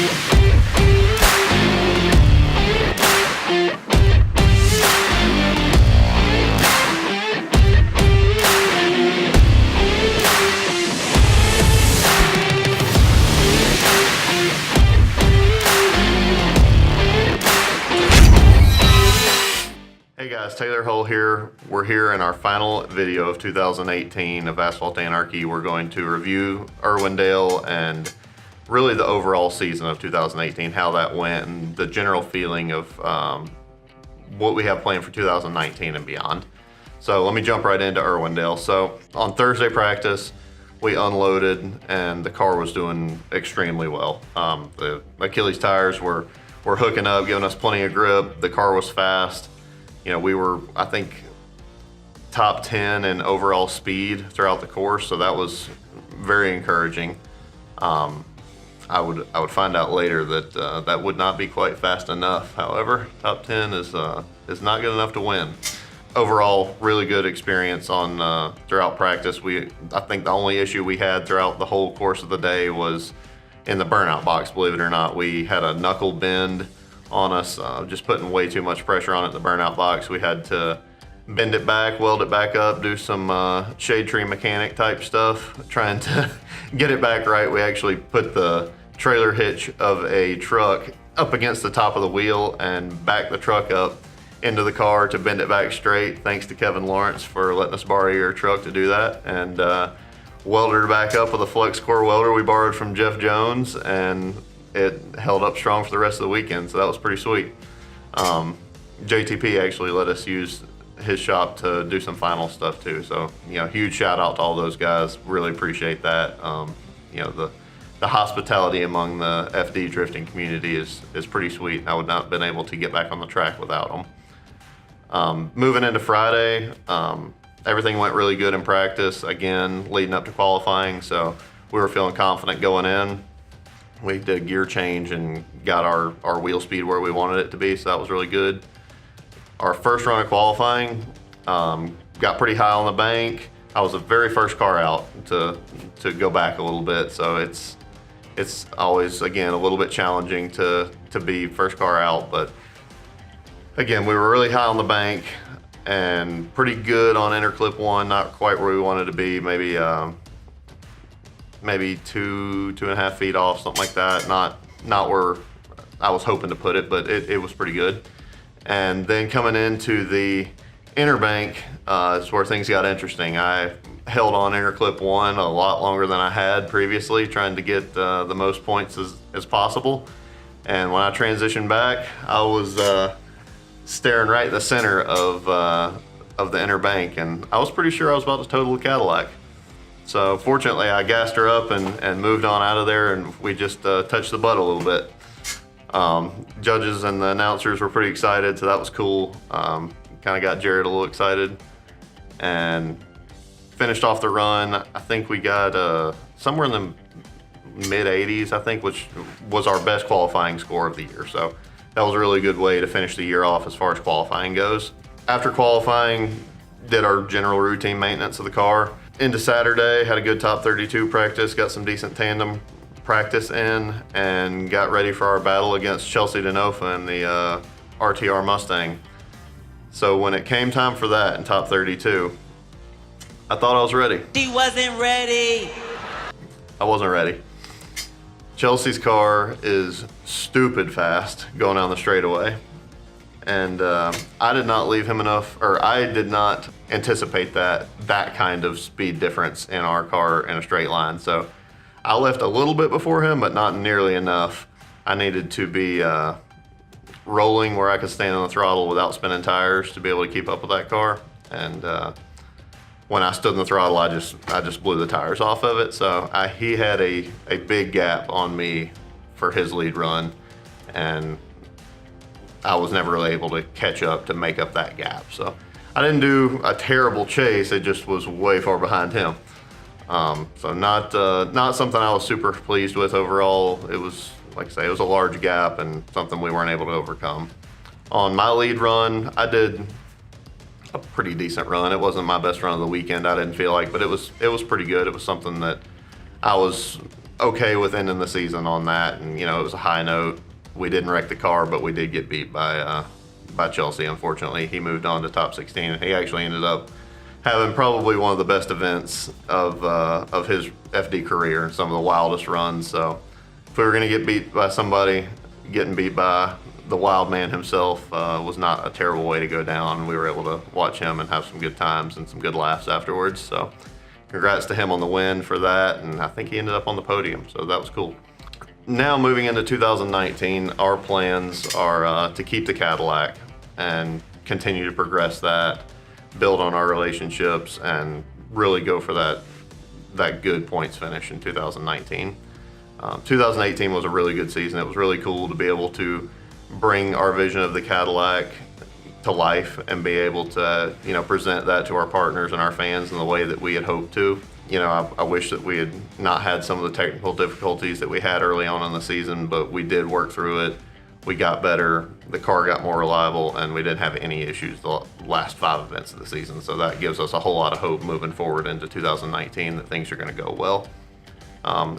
Hey guys, Taylor Hull here. We're here in our final video of 2018 of Asphalt Anarchy. We're going to review Irwindale and really the overall season of 2018, how that went, and the general feeling of what we have planned for 2019 and beyond. So let me jump right into Irwindale. So on Thursday practice, we unloaded and the car was doing extremely well. The Achilles tires were hooking up, giving us plenty of grip. The car was fast. You know, we were, I think, top 10 in overall speed throughout the course, so that was very encouraging. I would find out later that that would not be quite fast enough. However, top 10 is not good enough to win. Overall, really good experience on throughout practice. I think the only issue we had throughout the whole course of the day was in the burnout box. Believe it or not, we had a knuckle bend on us, just putting way too much pressure on it in the burnout box. We had to bend it back, weld it back up, do some shade tree mechanic type stuff, trying to get it back right. We actually put the trailer hitch of a truck up against the top of the wheel and backed the truck up into the car to bend it back straight. Thanks to Kevin Lawrence for letting us borrow your truck to do that, and welded it back up with a flex core welder we borrowed from Jeff Jones, and it held up strong for the rest of the weekend, so that was pretty sweet. JTP actually let us use his shop to do some final stuff too, so huge shout out to all those guys. Really appreciate that. The hospitality among the FD drifting community is pretty sweet. I would not have been able to get back on the track without them. Moving into Friday, everything went really good in practice, again leading up to qualifying, so we were feeling confident going in. We did a gear change and got our wheel speed where we wanted it to be, so that was really good. Our first run of qualifying got pretty high on the bank. I was the very first car out to go back a little bit, so it's always, again, a little bit challenging to be first car out, but again, we were really high on the bank and pretty good on interclip one, not quite where we wanted to be, maybe 2.5 feet off, something like that. Not where I was hoping to put it, but it was pretty good. And then coming into the inner bank is where things got interesting. I held on interclip one a lot longer than I had previously, trying to get the most points as possible. And when I transitioned back, I was staring right in the center of the inner bank, and I was pretty sure I was about to total the Cadillac. So fortunately, I gassed her up and moved on out of there, and we just touched the butt a little bit. Judges and the announcers were pretty excited, so that was cool. Kind of got Jared a little excited, and finished off the run. I think we got somewhere in the mid 80s, I think, which was our best qualifying score of the year. So that was a really good way to finish the year off as far as qualifying goes. After qualifying, did our general routine maintenance of the car. Into Saturday, had a good top 32 practice, got some decent tandem practice in, and got ready for our battle against Chelsea Denofa in the RTR Mustang. So when it came time for that in top 32, I thought I was ready. She wasn't ready. I wasn't ready. Chelsea's car is stupid fast going down the straightaway. And I did not leave him enough, or I did not anticipate that kind of speed difference in our car in a straight line. So I left a little bit before him, but not nearly enough. I needed to be rolling where I could stand on the throttle without spinning tires to be able to keep up with that car. And when I stood in the throttle, I just blew the tires off of it. So he had a big gap on me for his lead run, and I was never really able to catch up to make up that gap. So I didn't do a terrible chase, it just was way far behind him. So not something I was super pleased with overall. It was, like I say, it was a large gap and something we weren't able to overcome. On my lead run, I did a pretty decent run. It wasn't my best run of the weekend, I didn't feel like, but it was pretty good. It was something that I was okay with ending the season on that, and it was a high note. We didn't wreck the car, but we did get beat by Chelsea. Unfortunately, he moved on to top 16, and he actually ended up having probably one of the best events of his FD career, and some of the wildest runs. So if we were going to get beat by somebody, getting beat by the wild man himself was not a terrible way to go down. We were able to watch him and have some good times and some good laughs afterwards. So congrats to him on the win for that, and I think he ended up on the podium, so that was cool. Now moving into 2019, our plans are to keep the Cadillac and continue to progress that, build on our relationships, and really go for that good points finish in 2019. 2018 was a really good season. It was really cool to be able to bring our vision of the Cadillac to life and be able to present that to our partners and our fans in the way that we had hoped to. I wish that we had not had some of the technical difficulties that we had early on in the season, but we did work through it. We got better, the car got more reliable, and we didn't have any issues the last 5 events of the season. So that gives us a whole lot of hope moving forward into 2019 that things are going to go well.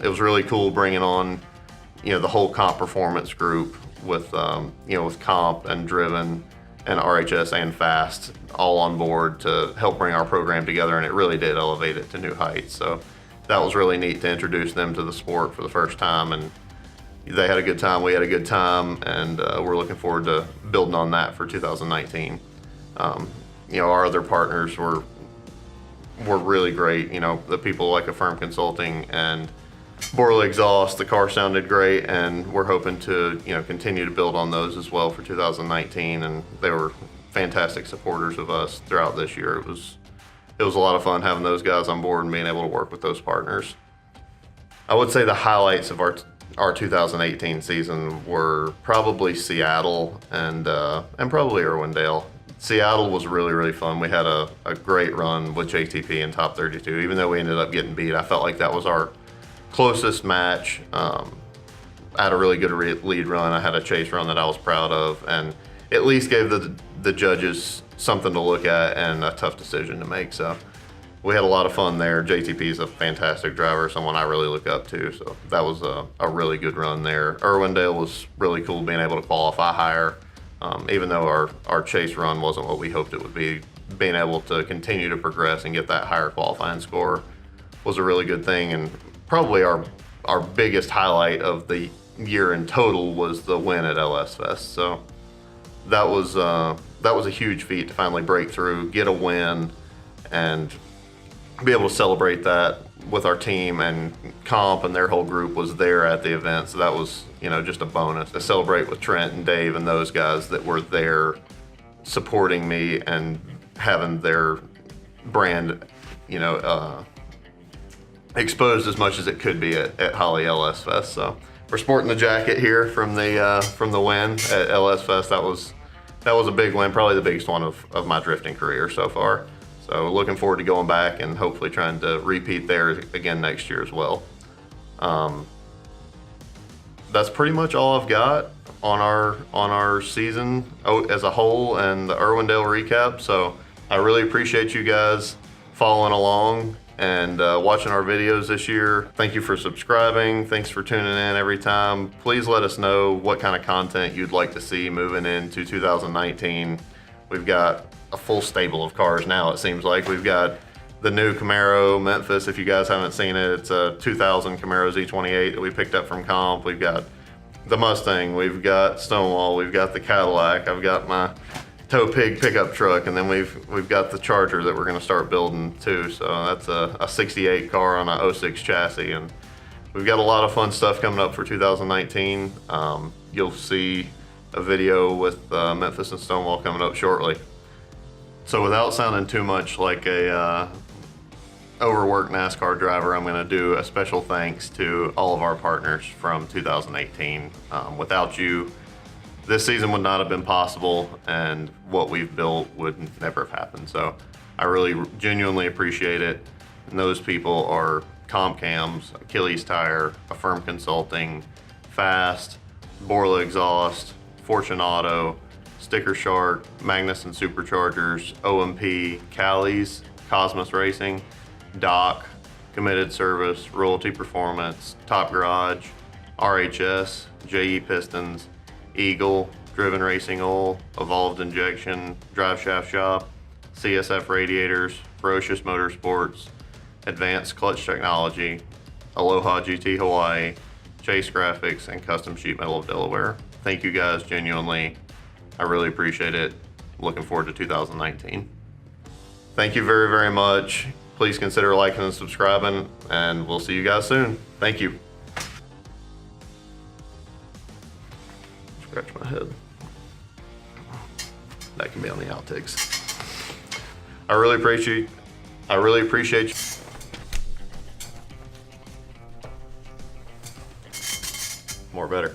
It was really cool bringing on the whole comp performance group with with comp and driven and RHS and fast all on board to help bring our program together, and it really did elevate it to new heights. So that was really neat to introduce them to the sport for the first time, and they had a good time, we had a good time, and we're looking forward to building on that for 2019. Our other partners were really great. The people like Affirm Consulting and Varela exhaust, the car sounded great, and we're hoping to continue to build on those as well for 2019. And they were fantastic supporters of us throughout this year. It was a lot of fun having those guys on board and being able to work with those partners. I would say the highlights of our 2018 season were probably Seattle and probably Irwindale. Seattle was really, really fun. We had a great run with JTP in top 32. Even though we ended up getting beat, I felt like that was our closest match. I had a really good lead run. I had a chase run that I was proud of, and at least gave the judges something to look at and a tough decision to make. So we had a lot of fun there. JTP is a fantastic driver, someone I really look up to. So that was a really good run there. Irwindale was really cool being able to qualify higher. Even though our chase run wasn't what we hoped it would be, being able to continue to progress and get that higher qualifying score was a really good thing. And probably our biggest highlight of the year in total was the win at LS Fest. So that was a huge feat to finally break through, get a win, and be able to celebrate that with our team. And Comp and their whole group was there at the event, so that was just a bonus to celebrate with Trent and Dave and those guys that were there supporting me and having their brand exposed as much as it could be at Holly LS Fest. So we're sporting the jacket here from the win at LS Fest. That was a big win, probably the biggest one of my drifting career so far. So looking forward to going back and hopefully trying to repeat there again next year as well. That's pretty much all I've got on our season as a whole and the Irwindale recap. So I really appreciate you guys following along and watching our videos this year. Thank you for subscribing. Thanks for tuning in every time. Please let us know what kind of content you'd like to see moving into 2019. We've got a full stable of cars now, it seems like. We've got the new Camaro Memphis. If you guys haven't seen it, it's a 2000 Camaro Z28 that we picked up from Comp. We've got the Mustang, we've got Stonewall, we've got the Cadillac, I've got my Tow Pig pickup truck, and then we've got the Charger that we're going to start building too. So that's a 68 car on a 06 chassis, and we've got a lot of fun stuff coming up for 2019. You'll see a video with Memphis and Stonewall coming up shortly. So without sounding too much like a overworked NASCAR driver, I'm going to do a special thanks to all of our partners from 2018. Without you, this season would not have been possible, and what we've built would never have happened. So I really genuinely appreciate it. And those people are Comp Cams, Achilles Tire, Affirm Consulting, Fast, Varela Exhaust, Fortune Auto, Sticker Shark, Magnuson Superchargers, OMP, Callie's, Cosmos Racing, Doc, Committed Service, Royalty Performance, Top Garage, RHS, JE Pistons, Eagle, Driven Racing Oil, Evolved Injection, Drive Shaft Shop, CSF Radiators, Ferocious Motorsports, Advanced Clutch Technology, Aloha GT Hawaii, Chase Graphics, and Custom Sheet Metal of Delaware. Thank you guys, genuinely. I really appreciate it. Looking forward to 2019. Thank you very, very much. Please consider liking and subscribing, and we'll see you guys soon. Thank you. Scratch my head. That can be on the outtakes. I really appreciate you. More better.